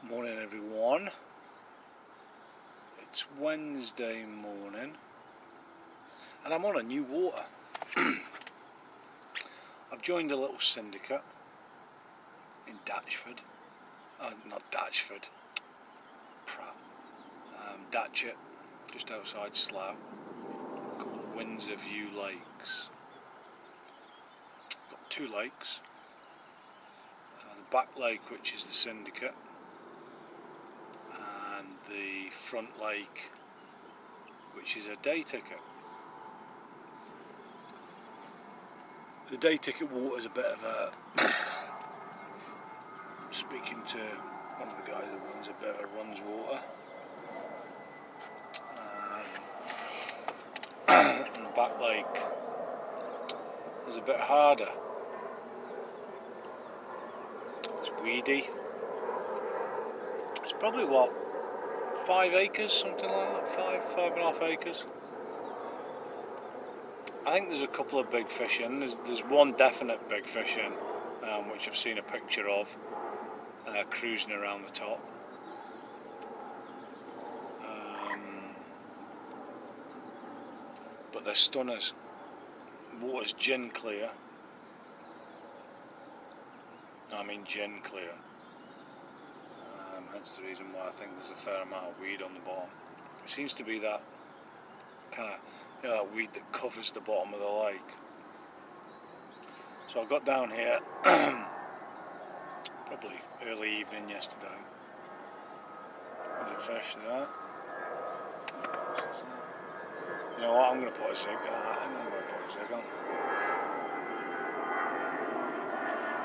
Morning everyone, it's Wednesday morning and I'm on a new water. I've joined a little syndicate in Datchet, not Datchford, Datchet, just outside Slough, called Windsor View Lakes. Got two lakes, the back lake which is the syndicate, and the front lake which is a day ticket. The day ticket water is a bit of a speaking to one of the guys that runs a bit of a runs water, and the back lake is a bit harder. It's weedy. It's probably what, 5 acres, something like that, 5.5 acres. I think there's a couple of big fish in. There's one definite big fish in, which I've seen a picture of cruising around the top. But they're stunners. Water's gin clear. I mean gin clear. That's the reason why I think there's a fair amount of weed on the bottom. It seems to be that kind of, that weed that covers the bottom of the lake. So I got down here probably early evening yesterday. There's a fish there. You know what, I'm going to put a zig on. I think I'm going to put a zig on.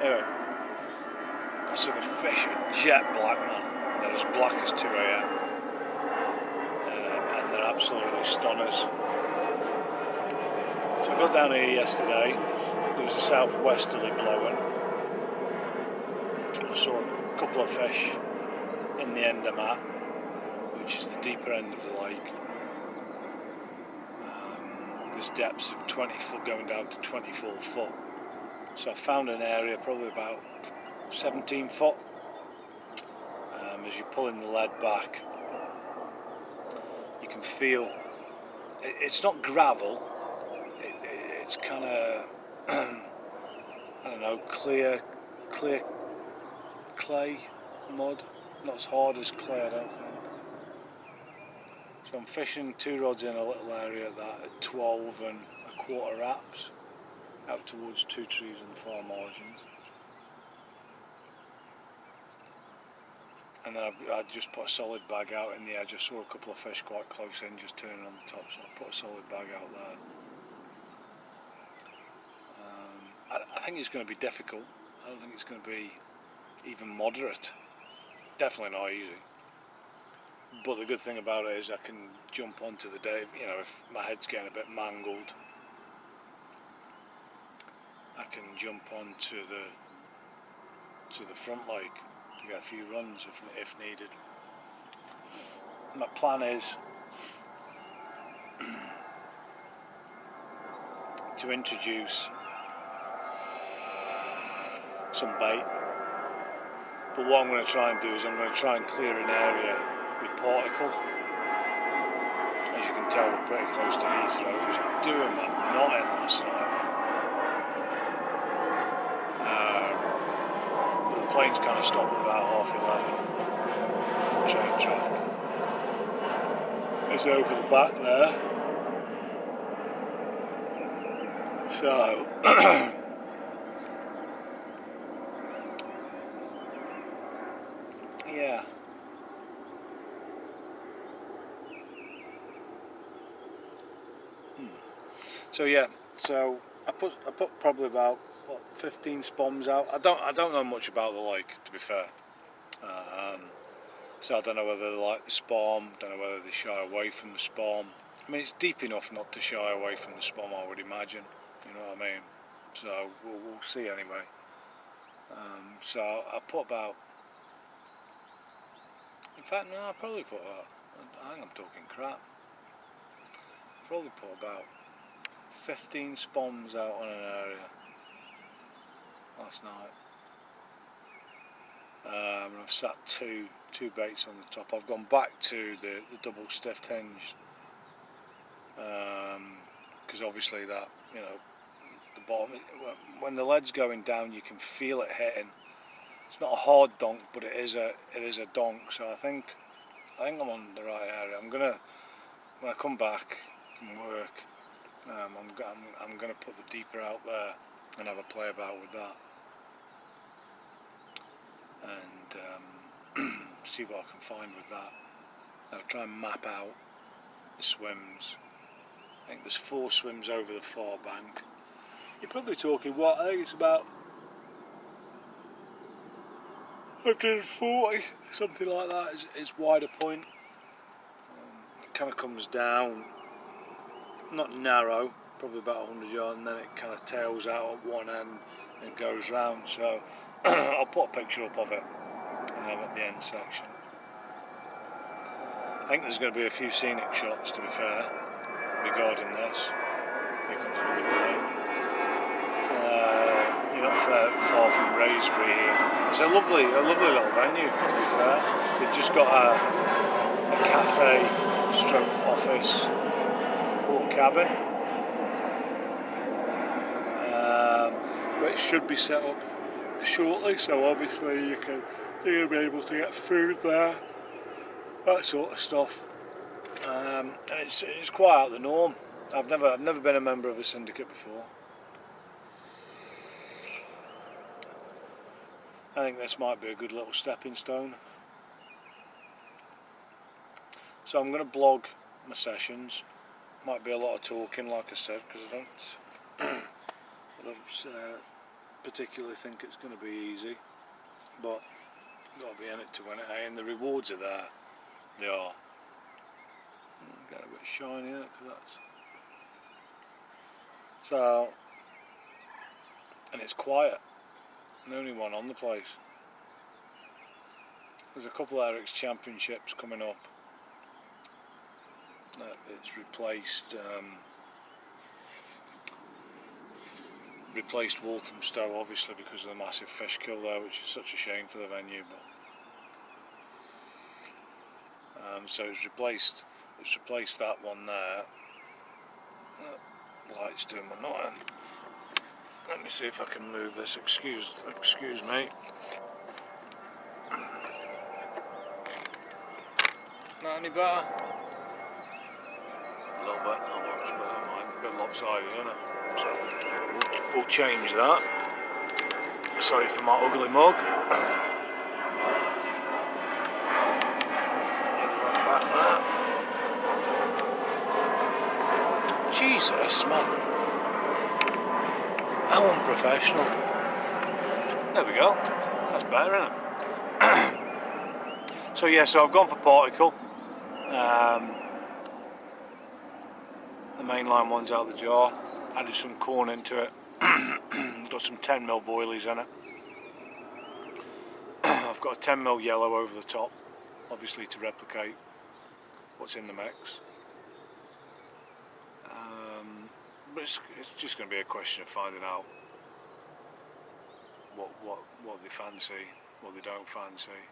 Anyway, so the fish are jet black, man. They're as black as 2 AM. And they're absolutely stunners. So I got down here yesterday. There was a southwesterly blowing. I saw a couple of fish in the end of that, which is the deeper end of the lake. There's depths of 20 foot going down to 24 foot. So I found an area probably about 17 foot. As you're pulling the lead back, you can feel it's not gravel, it's kind of I don't know, clear clay, mud, not as hard as clay, I don't think. So I'm fishing 2 rods in a little area of that at 12 1/4 wraps out towards 2 trees and 4 margins. And then I just put a solid bag out in the edge. I saw a couple of fish quite close in, just turning on the top, so I put a solid bag out there. I think it's going to be difficult. I don't think it's going to be even moderate. Definitely not easy. But the good thing about it is I can jump onto the day, you know, if my head's getting a bit mangled, I can jump onto the front lake to get a few runs if needed. My plan is to introduce some bait, but what I'm going to try and do is I'm going to try and clear an area with particle. As you can tell, we're pretty close to Heathrow. It was doing that knotting last night, but the plane's kind of stopped about 11:30. The train track is over the back there, so yeah. So I put probably about 15 spoms out. I don't know much about the lake, to be fair. So I don't know whether they like the spom, don't know whether they shy away from the spom. I mean, it's deep enough not to shy away from the spom, I would imagine. You know what I mean? So we'll see anyway. So I put about, in fact no, I probably put about, I think I'm talking crap. I probably put about 15 spoms out on an area last night. And I've sat two 2 baits on the top. I've gone back to the double stiff hinged, because obviously that, you know, the bottom, when the lead's going down, you can feel it hitting. It's not a hard donk, but it is a donk. So I think I'm on the right area. I'm gonna, when I come back from work, I'm gonna put the deeper out there and have a play about with that, and see what I can find with that. I'll try and map out the swims. I think there's 4 swims over the far bank. You're probably talking, what, I think it's about 140, something like that, is wider point. It kind of comes down, not narrow, probably about 100 yards, and then it kind of tails out at one end and goes round. So I'll put a picture up of it at the end section. I think there's going to be a few scenic shots, to be fair, regarding this. Here comes another plane. You're not far from Raisbury here. It's a lovely little venue, to be fair. They've just got a cafe, stroke office, port cabin, which should be set up shortly. So obviously you're going to be able to get food there, that sort of stuff. And it's quite out of the norm. I've never been a member of a syndicate before. I think this might be a good little stepping stone. So I'm going to blog my sessions. Might be a lot of talking, like I said, because I don't particularly think it's going to be easy. But you've got to be in it to win it, eh? And the rewards are there. They are. Get a bit shiny in it, because that's... So, and it's quiet. The only one on the place. There's a couple of Eric's championships coming up. It's replaced Walthamstow, obviously, because of the massive fish kill there, which is such a shame for the venue. But so it's replaced that one there. Lights doing my nothing. Let me see if I can move this. Excuse me. Not any better? A little bit, not much, but I mind. A bit lopsided, isn't it? So we'll change that. Sorry for my ugly mug. Back there. Jesus, man. How unprofessional. There we go. That's better, isn't it? So yeah, so I've gone for particle. The mainline one's out of the jar. Added some corn into it. Got some 10mm boilies in it. I've got a 10mm yellow over the top, obviously to replicate what's in the mix. But it's just going to be a question of finding out what they fancy, what they don't fancy.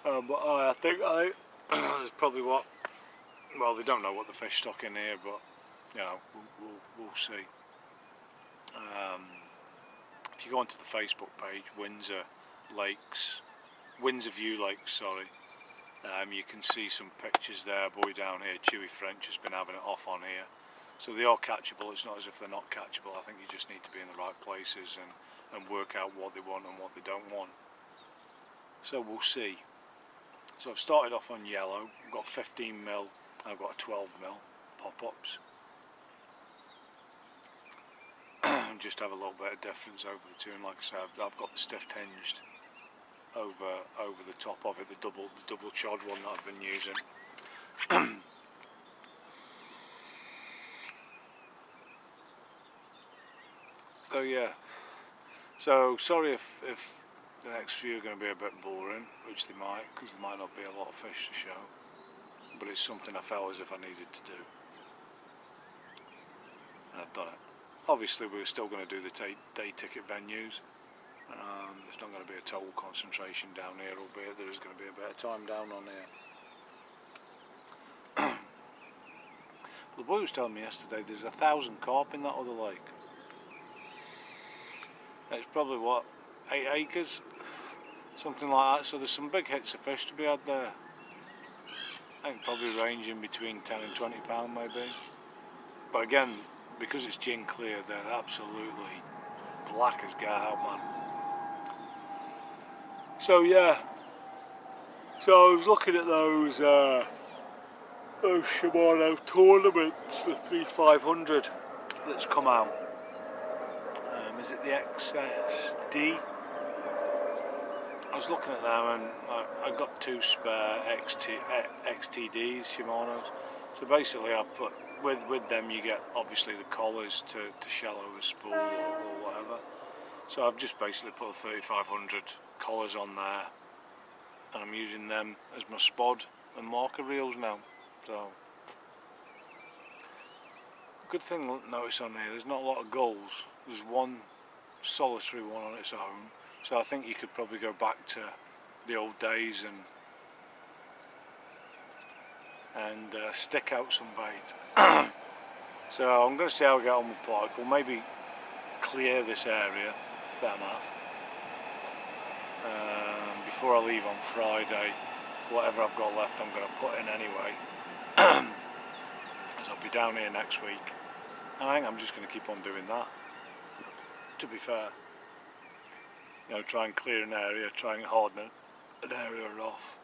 But I think there's probably well, they don't know what the fish stock in here, but you know, we'll see. If you go onto the Facebook page, Windsor View Lakes, sorry, you can see some pictures there. Boy down here, Chewy French, has been having it off on here. So they are catchable. It's not as if they're not catchable. I think you just need to be in the right places and work out what they want and what they don't want. So we'll see. So I've started off on yellow. I've got 15mm. I've got a 12mm pop-ups. Just have a little bit of difference over the two, and like I said, I've got the stiff tinged over the top of it, the double chod one that I've been using. So yeah, so sorry if the next few are going to be a bit boring, which they might, because there might not be a lot of fish to show, but it's something I felt as if I needed to do, and I've done it. Obviously we're still going to do the day ticket venues. It's not going to be a total concentration down here, albeit there is going to be a bit of time down on here. The boy was telling me yesterday there's 1,000 carp in that other lake. It's probably what, 8 acres? Something like that, so there's some big hits of fish to be had there. I think probably ranging between 10 and 20 pound maybe. But again, because it's gin clear, they're absolutely black as gar, man. So yeah, so I was looking at those Shimano tournaments, the 3500 that's come out. Is it the XSD? I was looking at them and I got 2 spare XTDs, Shimanos. So basically I've put, with them you get obviously the collars to shallow the spool or whatever. So I've just basically put the 3500 collars on there, and I'm using them as my spod and marker reels now. So good thing to notice on here, there's not a lot of gulls. There's one solitary one on its own. So I think you could probably go back to the old days and stick out some bait. So I'm going to see how I get on with pike. We'll maybe clear this area, that map, before I leave on Friday. Whatever I've got left I'm going to put in anyway, as I'll be down here next week. I think I'm just going to keep on doing that, to be fair. You know, try and clear an area, try and harden an area off,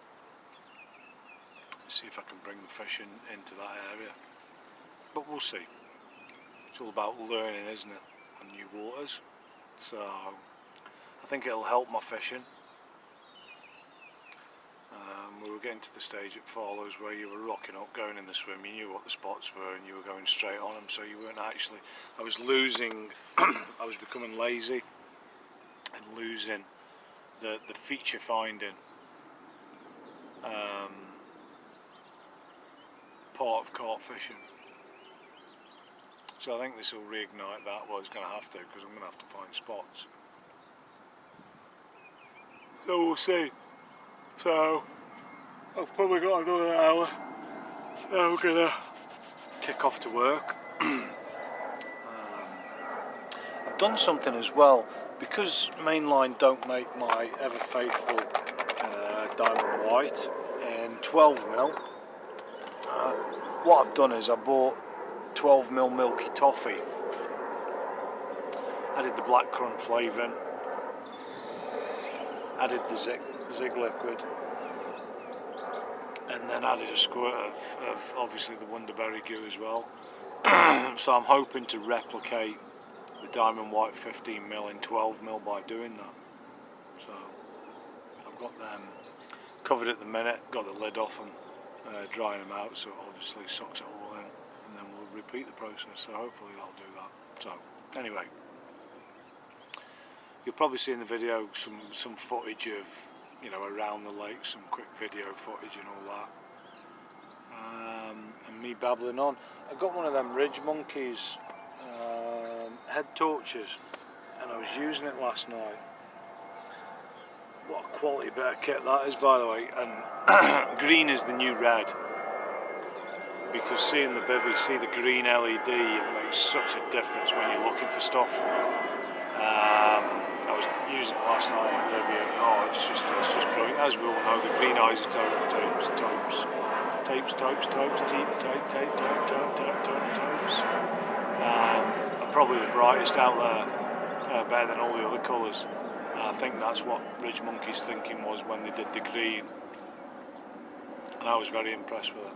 and see if I can bring the fish into that area. But we'll see. It's all about learning, isn't it, on new waters. So I think it'll help my fishing. We were getting to the stage at Farlows where you were rocking up, going in the swim, you knew what the spots were and you were going straight on them, so you weren't actually, I was losing, I was becoming lazy and losing the feature finding part of carp fishing. So I think this will reignite that. Well, it's going to have to, because I'm going to have to find spots. So we'll see. So I've probably got another hour. So I'm going to kick off to work. I've done something as well, because Mainline don't make my ever faithful diamond white in 12mm. What I've done is I bought 12mm milky toffee, added the blackcurrant flavouring, added the zig liquid, and then added a squirt of obviously the Wonderberry goo as well. So I'm hoping to replicate the diamond white 15mm in 12mm by doing that. So I've got them covered at the minute, got the lid off them, drying them out so it obviously sucks it all in, and then we'll repeat the process, so hopefully that'll do that. So anyway, you'll probably see in the video some footage of, you know, around the lake, some quick video footage and all that, and me babbling on. I got one of them Ridge Monkeys head torches, and I was using it last night. What a quality bit of kit that is, by the way, and green is the new red, because seeing the bivvy, see the green LED, it makes such a difference when you're looking for stuff. I was using it last night in the bivvy, and oh, it's just brilliant. As we all know, the green isotopes, are probably the brightest out there, better than all the other colours. And I think that's what Ridge Monkey's thinking was when they did the green, and I was very impressed with it,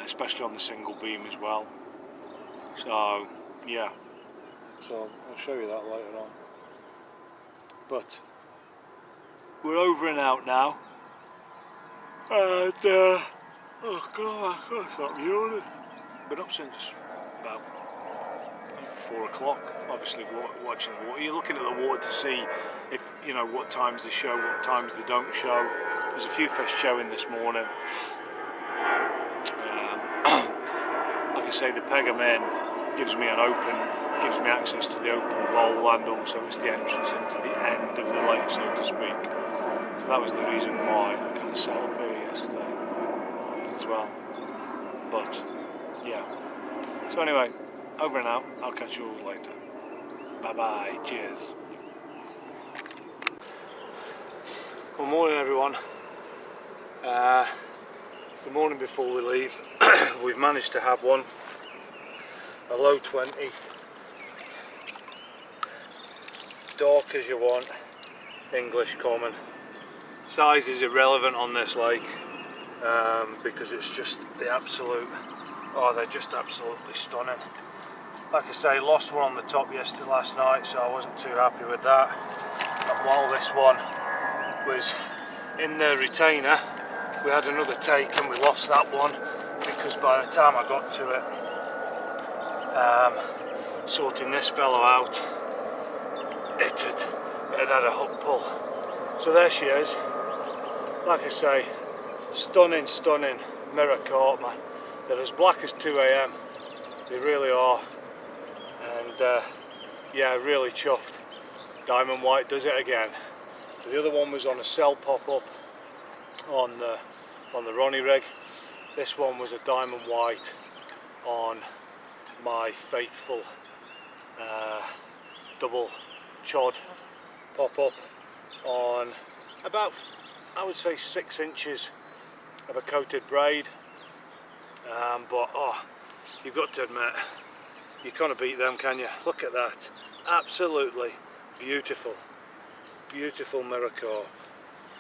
especially on the single beam as well. So yeah, so I'll show you that later on. But we're over and out now, and oh god, I can't stop yawning. Been up since about 4 o'clock, obviously watching the water. You're looking at the water to see if, you know, what times they show, what times they don't show. There's a few fish showing this morning. Like I say, the peg I'm in gives me an open gives me access to the open bowl, and also it's the entrance into the end of the lake, so to speak. So that was the reason why I kind of set up here yesterday as well. But yeah. So anyway, over and out. I'll catch you all later. Bye bye. Cheers. Well, morning everyone. It's the morning before we leave. We've managed to have one, a low 20, dark as you want, English common. Size is irrelevant on this lake because it's just the absolute, they're just absolutely stunning. Like I say, lost one on the top last night, so I wasn't too happy with that. And while this one was in the retainer, we had another take and we lost that one because by the time I got to it, sorting this fellow out, it had a hook pull. So there she is. Like I say, stunning mirror carp. They're as black as 2 AM. They really are. And yeah, really chuffed. Diamond white does it again. The other one was on a cell pop-up on the Ronnie rig. This one was a diamond white on my faithful double chod pop-up on about, I would say, 6 inches of a coated braid. But you've got to admit, you can't beat them, can you? Look at that, absolutely beautiful mirror carp.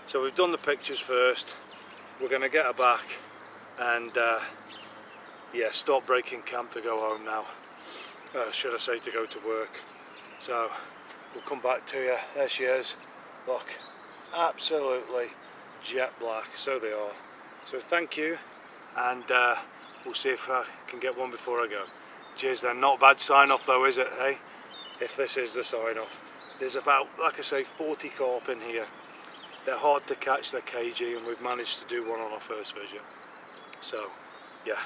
So we've done the pictures first. We're going to get her back and yeah, start breaking camp to go home now. Should I say to go to work. So we'll come back to you. There she is. Look, absolutely jet black. So they are. So thank you, and we'll see if I can get one before I go. Cheers then. Not a bad sign off though, is it, hey? If this is the sign off. There's about, like I say, 40 carp in here. They're hard to catch, they're cagey, and we've managed to do one on our first vision. So yeah,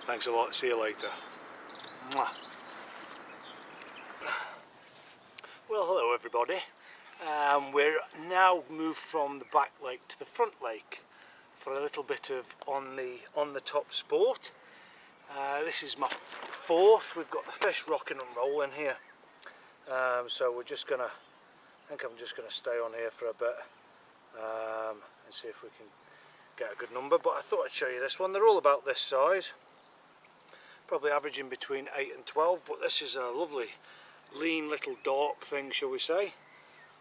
thanks a lot. See you later. Mwah. Well, hello everybody. We're now moved from the back lake to the front lake for a little bit of on the top sport. This is my fourth. We've got the fish rocking and rolling here. So we're just gonna, I think I'm just gonna stay on here for a bit and see if we can get a good number. But I thought I'd show you this one. They're all about this size, probably averaging between 8 and 12. But this is a lovely, lean little dark thing, shall we say?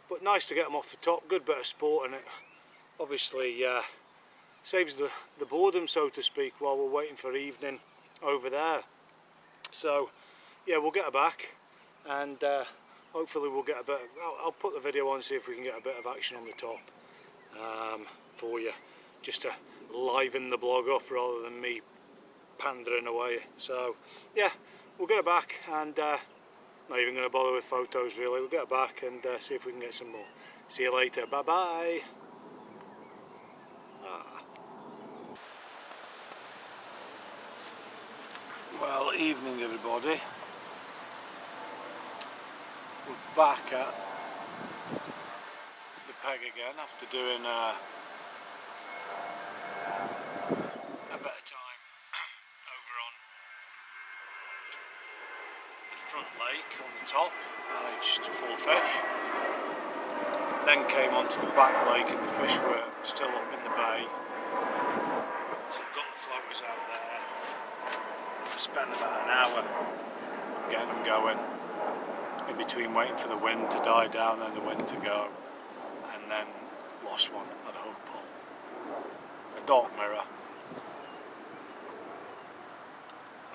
But nice to get them off the top. Good bit of sport, and it obviously saves the boredom, so to speak, while we're waiting for evening over there. So yeah, we'll get her back, and hopefully we'll get a bit. I'll put the video on, see if we can get a bit of action on the top for you, just to liven the blog up rather than me pandering away. So yeah, we'll get her back, and not even going to bother with photos really. We'll get her back and see if we can get some more. See you later. Bye bye. Well, evening everybody. We're back at the peg again after doing a bit of time over on the front lake on the top. Managed 4 fish. Then came onto the back lake and the fish were still up in the bay. So got the floaters out there. Spent about an hour getting them going, in between waiting for the wind to die down and the wind to go, and then lost one at a hook pull. A dark mirror.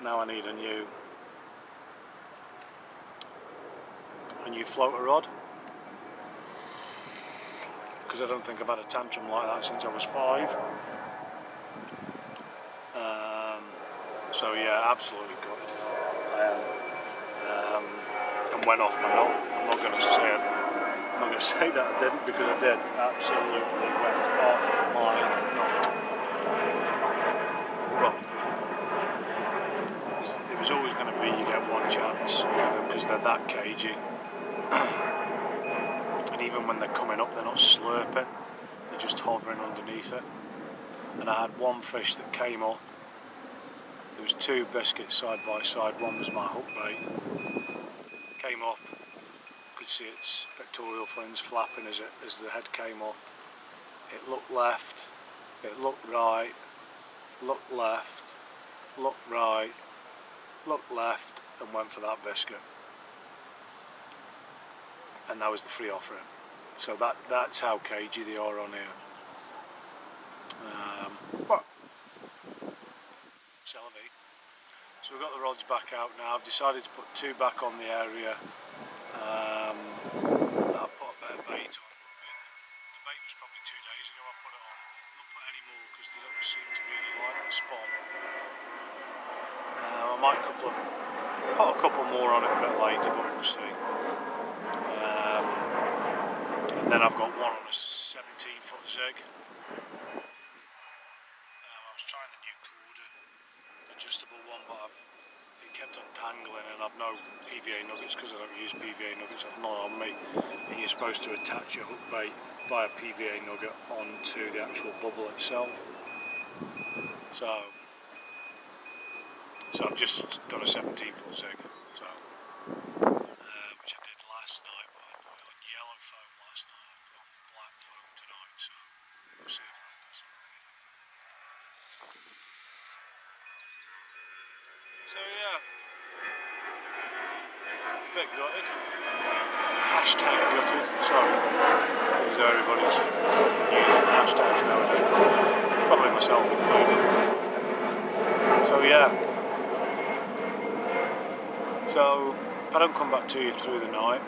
Now I need a new floater rod, because I don't think I've had a tantrum like that since I was 5. So yeah, absolutely gutted. And went off my nut. I'm not going to say that I didn't, because I did. Absolutely went off my nut. But it was always going to be me you get one chance with them because they're that cagey. And even when they're coming up, they're not slurping, they're just hovering underneath it. And I had one fish that came up. There was two biscuits side by side, one was my hook bait. Came up, could see its pectoral fins flapping as the head came up. It looked left, it looked right, looked left, looked right, looked left, and went for that biscuit. And that was the free offering. So that's how cagey they are on here. But salivate. So we've got the rods back out now. I've decided to put two back on the area. I've put a bit of bait on. The bait was probably 2 days ago I put it on. I've not put any more because they don't seem to really like the spawn. I might put a couple more on it a bit later, but we'll see. And then I've got one on a 17-foot zig. I was trying the new quarter adjustable one, but it kept untangling, and I've no PVA nuggets because I don't use PVA nuggets. I've none on me, and you're supposed to attach your hook bait by a PVA nugget onto the actual bubble itself. So I've just done a 17-foot zig, which I did last night, but I put it on yellow foam last night. I've put on black foam tonight, so we'll see if that does anything. So yeah, bit gutted. Hashtag gutted, sorry. Because everybody's fucking using hashtags nowadays. Probably myself included. So yeah. So if I don't come back to you through the night,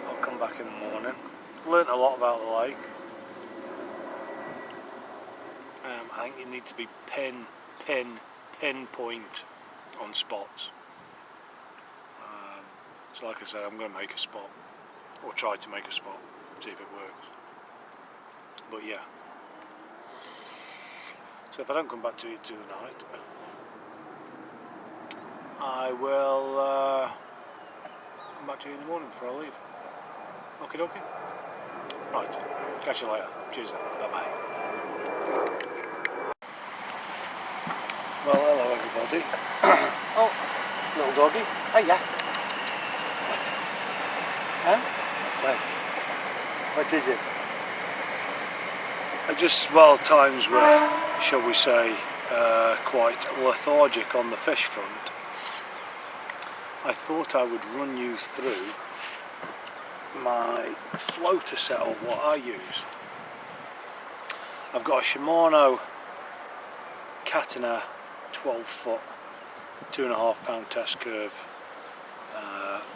I'll come back in the morning. Learned a lot about the lake. I think you need to be pinpoint on spots. So like I said, I'm going to make a spot, or try to make a spot, see if it works. But yeah. So if I don't come back to you through the night, I will come back to you in the morning before I leave. Okie dokie. Right, catch you later. Cheers then. Bye bye. Well, hello everybody. Oh, little doggy. Hiya. What? Huh? What is it? Times were, shall we say, quite lethargic on the fish front. I thought I would run you through my floater setup, what I use. I've got a Shimano Catina 12-foot, 2.5 pound test curve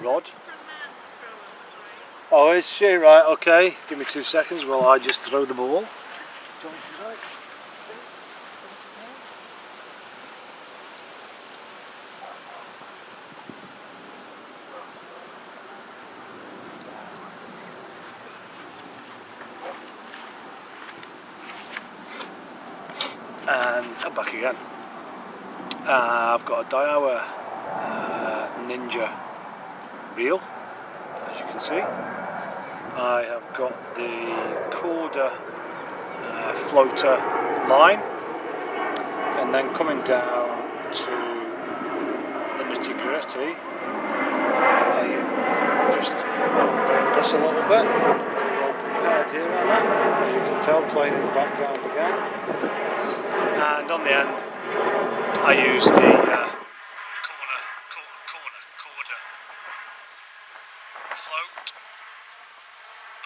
rod. Oh, is she? Right, okay. Give me 2 seconds while I just throw the ball. And I'm back again. I've got a Daiwa Ninja reel, as you can see. I have got the Corda floater line, and then coming down to the nitty gritty, I just unveil this a little bit. I'm very well prepared here, as you can tell, playing in the background again. And on the end, I use the Corda float.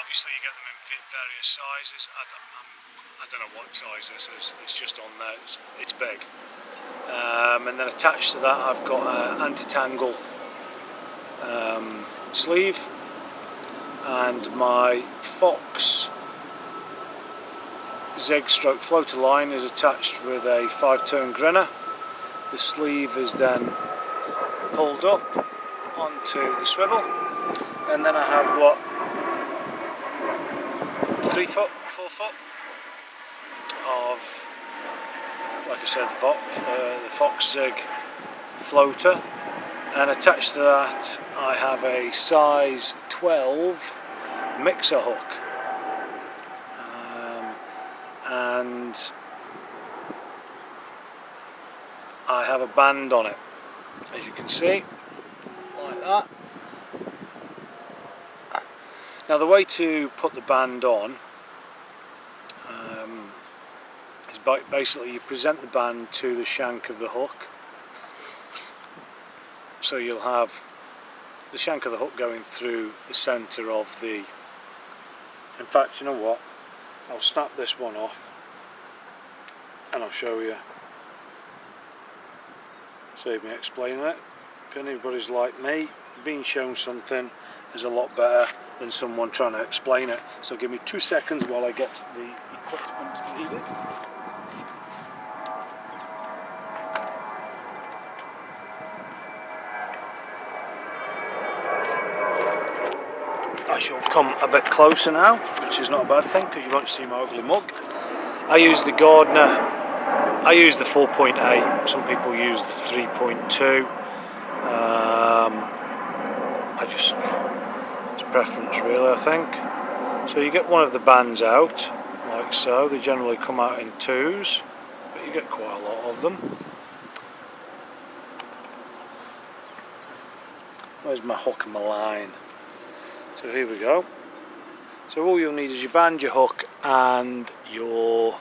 Obviously, you get them in various sizes. I don't know what size this is. It's just on there. It's big. And then attached to that, I've got an anti-tangle sleeve, and my Fox zig stroke floater line is attached with a 5-turn grinner. The sleeve is then pulled up onto the swivel, and then I have what, 3 foot, 4 foot of, like I said, the Fox zig floater, and attached to that I have a size 12 mixer hook, and I have a band on it, as you can see, like that. Now the way to put the band on is basically you present the band to the shank of the hook. So you'll have the shank of the hook going through the centre of the... In fact, you know what? I'll snap this one off and I'll show you. Save me explaining it. If anybody's like me, being shown something is a lot better than someone trying to explain it. So give me 2 seconds while I get the equipment needed. I shall come a bit closer now, which is not a bad thing because you won't see my ugly mug. I use the Gardner. I use the 4.8, some people use the 3.2. It's preference really, I think. So you get one of the bands out, like so. They generally come out in 2s, but you get quite a lot of them. Where's my hook and my line? So here we go. So all you'll need is your band, your hook, and your,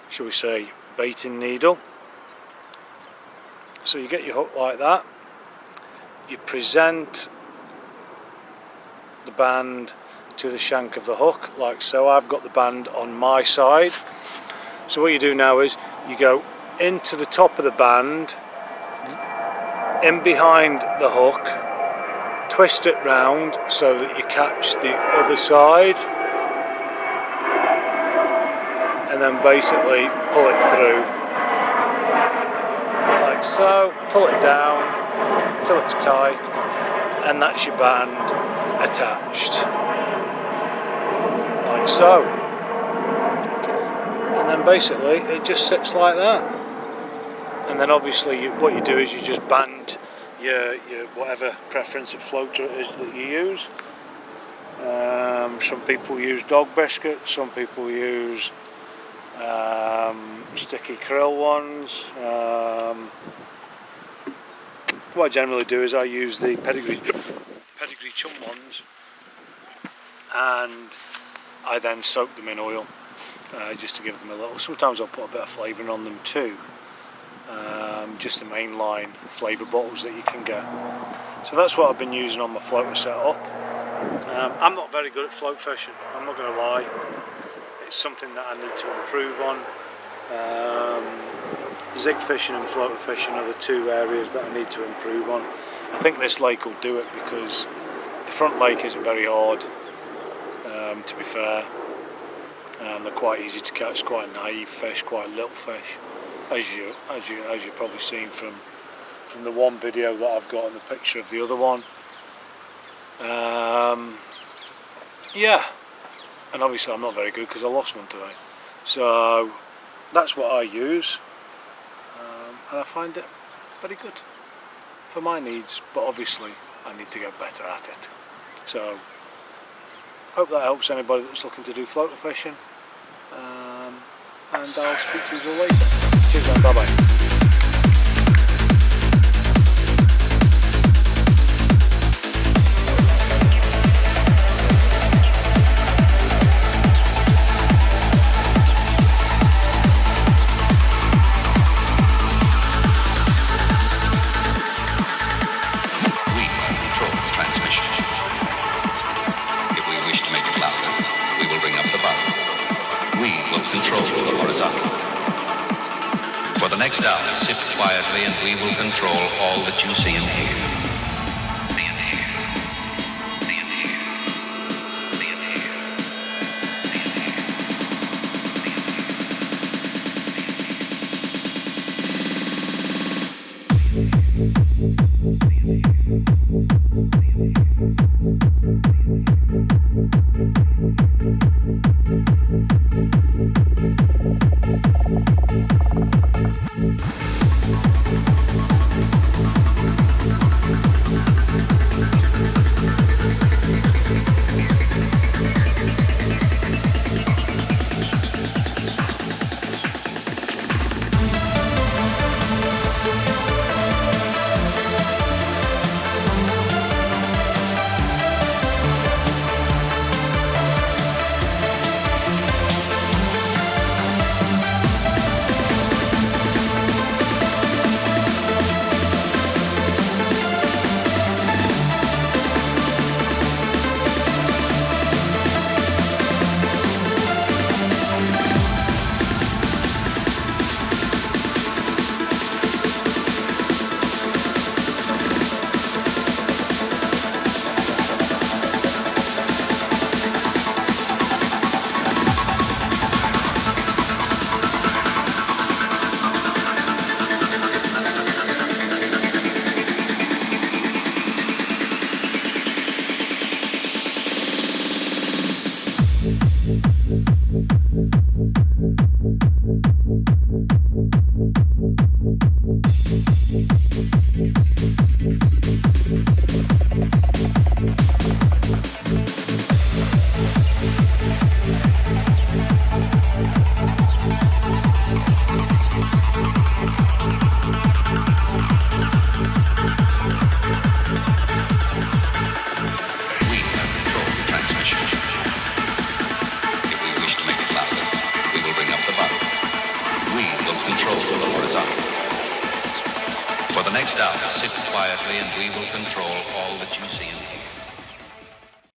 shall we say, baiting needle. So you get your hook like that, you present the band to the shank of the hook like so. I've got the band on my side. So what you do now is you go into the top of the band, in behind the hook, twist it round so that you catch the other side, and then basically pull it through like so, pull it down until it's tight, and that's your band attached like so. And then basically it just sits like that, and then obviously what you do is you just band your whatever preference of floater it is that you use. Some people use dog biscuit, some people use sticky krill ones. What I generally do is I use the pedigree chum ones, and I then soak them in oil just to give them a little. Sometimes I'll put a bit of flavouring on them too. Just the mainline flavour bottles that you can get. So that's what I've been using on my floater setup. I'm not very good at float fishing, I'm not going to lie. It's something that I need to improve on. Zig fishing and floater fishing are the two areas that I need to improve on. I think this lake will do it because the front lake isn't very hard, to be fair. They're quite easy to catch, quite naive fish, quite little fish, as you've probably seen from the one video that I've got and the picture of the other one. Yeah, and obviously I'm not very good because I lost one today. So that's what I use, and I find it very good for my needs, but obviously I need to get better at it. So hope that helps anybody that's looking to do floater fishing, and I'll speak to you all later. Cheers and bye bye. For the next hour, sit quietly and we will control all that you see and hear. next hour, sit quietly and we will control all that you see and hear.